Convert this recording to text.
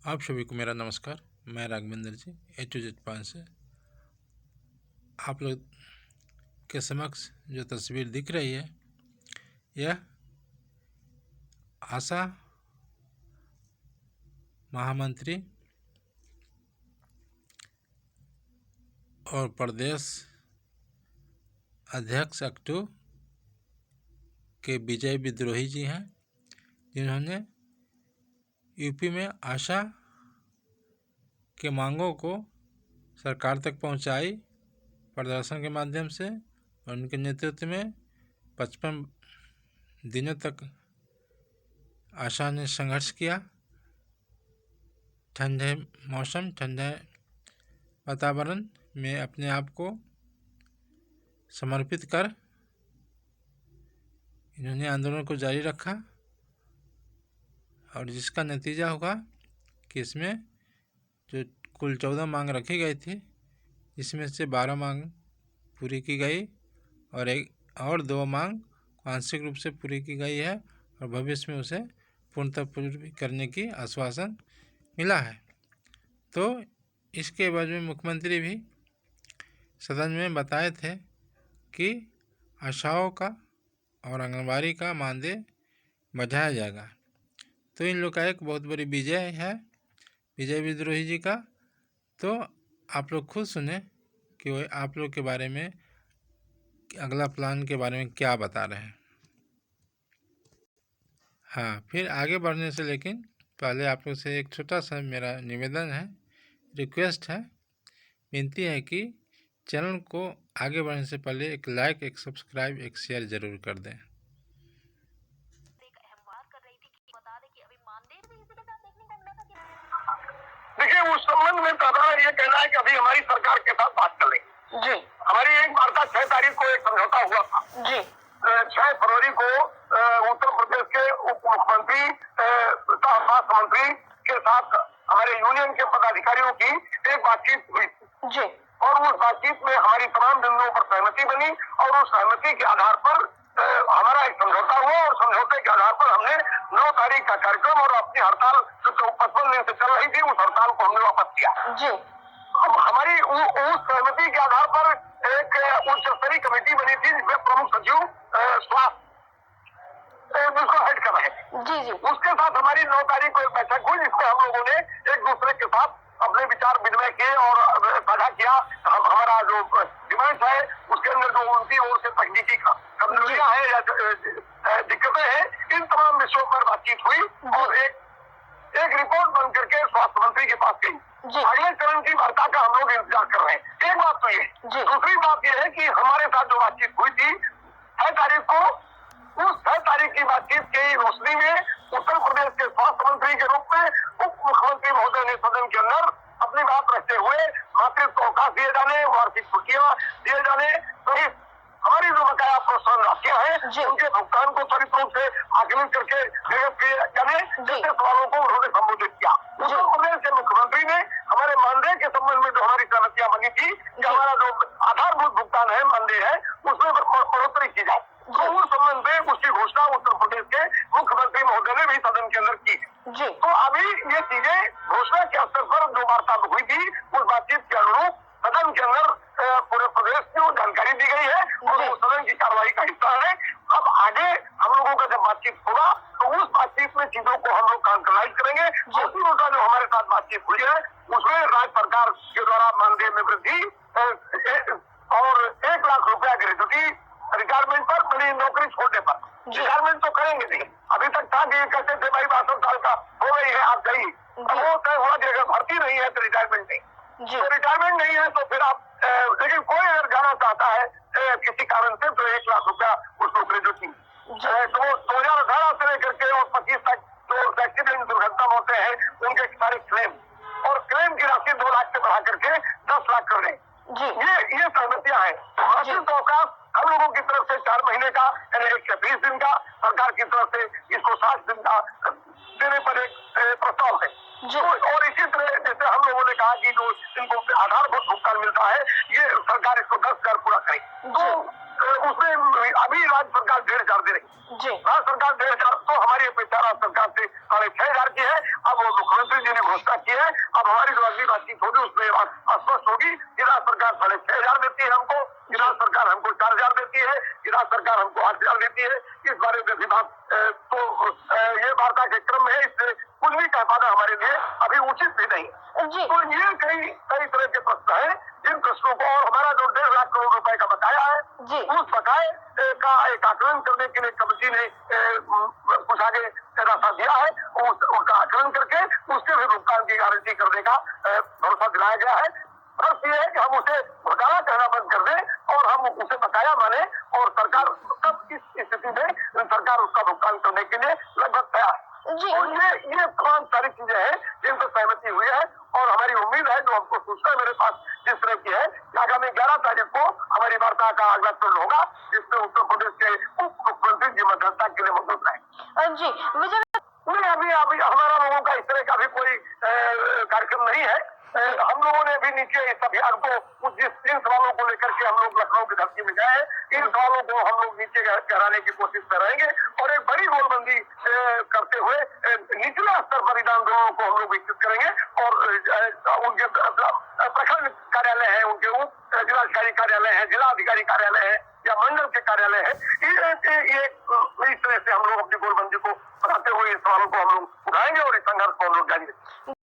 आप सभी को मेरा नमस्कार। मैं राघवेंद्र जी A to Z से आप लोग के समक्ष जो तस्वीर दिख रही है यह आशा महामंत्री और प्रदेश अध्यक्ष अक्टू के विजय विद्रोही जी हैं, जिन्होंने यूपी में आशा के मांगों को सरकार तक पहुंचाई प्रदर्शन के माध्यम से, और उनके नेतृत्व में 55 दिनों तक आशा ने संघर्ष किया। ठंडे मौसम, ठंडे वातावरण में अपने आप को समर्पित कर इन्होंने आंदोलन को जारी रखा, और जिसका नतीजा होगा कि इसमें जो कुल 14 मांग रखी गई थी, जिसमें से 12 मांग पूरी की गई और 2 मांग आंशिक रूप से पूरी की गई है, और भविष्य में उसे पूर्णतः पूरी करने की आश्वासन मिला है। तो इसके बाद में मुख्यमंत्री भी सदन में बताए थे कि आशाओं का और आंगनबाड़ी का मानदेय बढ़ाया जाएगा। तो इन लोग का एक बहुत बड़ी विजय है, विजय विद्रोही जी का। तो आप लोग खुद सुने कि वो आप लोग के बारे में अगला प्लान के बारे में क्या बता रहे हैं। हाँ, फिर आगे बढ़ने से लेकिन पहले आप लोग से एक छोटा सा मेरा निवेदन है, रिक्वेस्ट है, विनती है कि चैनल को आगे बढ़ने से पहले एक लाइक, एक सब्सक्राइब, एक शेयर जरूर कर दें। देखिए, उस संबंध में दादा ये कहना है कि अभी हमारी सरकार के साथ बात कर लेंगे जी। हमारी एक वार्ता 6 तारीख को एक समझौता हुआ था जी। 6 फरवरी को उत्तर प्रदेश के उप मुख्यमंत्री स्वास्थ्य मंत्री के साथ हमारे यूनियन के पदाधिकारियों की एक बातचीत हुई जी, और उस बातचीत में हमारी तमाम बिंदुओं पर सहमति बनी, और उस सहमति के आधार पर हमारा एक समझौता हुआ, और समझौते के आधार पर हमने 9 तारीख का कार्यक्रम और अपनी हड़ताल जो 55 दिन से चल रही थी, उस हड़ताल को हमने वापस किया जी। अब हमारी उस सहमति के आधार पर एक उच्च स्तरीय कमेटी बनी थी, जिसमें प्रमुख सचिव स्वास्थ्य उसको हेड कर रहे जी जी। उसके साथ हमारी 9 तारीख को एक बैठक हुई, जिसमें हम लोगों ने एक दूसरे के साथ अपने विचार विनिमय किए और साझा किया। हमारा जो डिमांड है उसके अंदर जो उनकी ओर से तकनीकी कमजोरियां हैं या दिक्कतें हैं, इन तमाम विषयों पर बातचीत हुई, और एक रिपोर्ट बन करके स्वास्थ्य मंत्री के पास गई। अगले चरण की वार्ता का हम लोग इंतजार कर रहे हैं। एक बात तो ये, दूसरी बात यह है कि हमारे साथ जो बातचीत हुई थी 6 तारीख को, उस 6 तारीख की बातचीत की रोशनी में उत्तर प्रदेश के स्वास्थ्य मंत्री के रूप में उप मुख्यमंत्री महोदय ने सदन के अंदर अपनी बात रखते हुए मातृत्व अवकाश दिए जाने, वार्षिक छुट्टियां दिए जाने सहित हमारी जो बकाया प्रोत्साहन राशियां हैं उनके भुगतान को त्वरित रूप से आकलन करके किए जाने जैसे सवालों को उन्होंने संबोधित किया। उत्तर प्रदेश के मुख्यमंत्री ने हमारे मानदेय के संबंध में जो हमारी सहमतियां बनी थी कि हमारा जो आधारभूत भुगतान है, मानदेय है, उसमें बढ़ोतरी की जाए, तो उस संबंध में उसकी घोषणा उत्तर प्रदेश के मुख्यमंत्री महोदय ने भी सदन के अंदर की जी। तो अभी ये चीजें घोषणा के अवसर पर जो वार्ता हुई थी, उस बातचीत के अनुरूप सदन के अंदर पूरे प्रदेश को जानकारी दी गई है, और वो सदन की कार्रवाई का हिस्सा है। अब आगे हम लोगों का जब बातचीत होगा तो उस बातचीत में चीजों को हम लोग कंक्रीटाइज करेंगे। दूसरी मुद्दा जो हमारे साथ बातचीत हुई है उसमें राज्य सरकार के द्वारा मानदेय में वृद्धि और 1 लाख रुपया ग्रेजुटी रिटायरमेंट पर, बड़ी नौकरी छोड़ने पर। रिटायरमेंट तो करेंगे नहीं, अभी तक था कि कहते थे भाई 62 साल का हो गई है आप जाइए, वो तय हुआ कि अगर भर्ती नहीं है तो रिटायरमेंट नहीं, तो रिटायरमेंट नहीं है तो फिर आप लेकिन कोई अगर जाना चाहता है किसी कारण से तो 1 लाख रुपया उसको ग्रेजुटी। तो 2018 से लेकर के और 25 तक जो एक्सीडेंट दुर्घटना होते हैं उनके सारे क्लेम, और क्लेम की राशि 2 लाख से बढ़ा करके 10 लाख कर दें, ये सहमतियां हैं। मासिक अवकाश हम लोगों की तरफ से 4 महीने का यानी 120 दिन का, सरकार की तरफ से इसको 60 दिन का देने पर एक प्रस्ताव है। और इसी तरह जैसे हम लोगों ने कहा कि जो इनको आधारभूत भुगतान मिलता है, ये सरकार इसको 10,000 पूरा करे, तो उसमें अभी राज्य सरकार 1,500 दे रही, राज्य सरकार 1,500, तो हमारी अपेक्षा राज्य सरकार से 6,500 की है। अब वो मुख्यमंत्री जी ने घोषणा की है। अब हमारी जो अगली बातचीत होगी उसमें स्पष्ट होगी। जिला सरकार 6,500 देती है हमको, जिला सरकार हमको 4,000 देती है, जिला सरकार हमको 8,000 देती है। इस बारे में भी बात तो ये वार्ता के क्रम में इससे कुछ भी कह पाना हमारे लिए अभी उचित भी नहीं। तो ये कई तरह के प्रश्न है जिन प्रश्नों को, और हमारा जो 1.5 लाख करोड़ रुपए का बकाया है, उस बकाये का एक आकलन करने के लिए कमेटी ने कुछ आगे रास्ता दिया है। उसका आकलन करके उसके भी भुगतान की गारंटी करने का भरोसा दिलाया गया है। बस ये है कि हम उसे घोटाला कहना बंद कर दें और हम उसे बकाया माने, और सरकार तब इस स्थिति में सरकार उसका भुगतान करने के लिए लगभग तैयार है। और ये तमाम सारी चीजें हैं जिन पर सहमति हुई है, और हमारी उम्मीद है, जो हमको सूचना मेरे पास जिस तरह की है, कि आगामी 11 तारीख को हमारी वार्ता का अगला चरण होगा, जिसमें उत्तर प्रदेश के उप मुख्यमंत्री जी मध्यस्थता के लिए मौजूद रहेंगे। जी विजय, अभी हमारा लोगों का इस तरह का भी कोई कार्यक्रम नहीं है। हम लोगों ने भी नीचे इस अभियान को जिन सवालों को लेकर के हम लोग लखनऊ की धरती में गए हैं, इन सवालों को हम लोग नीचे गहराने की कोशिश कर रहेंगे, और एक बड़ी गोलबंदी करते हुए निचला स्तर पर इन आंदोलनों को हम लोग विकसित करेंगे। और उनके प्रखंड कार्यालय है, उनके उप जिलाधिकारी कार्यालय है, जिला अधिकारी कार्यालय है, या मंडल के कार्यालय है, ये इस तरह से हम लोग अपनी गोलबंदी को बनाते हुए इन सवालों को हम लोग उठाएंगे और इस संघर्ष को हम लोग जारी रखेंगे।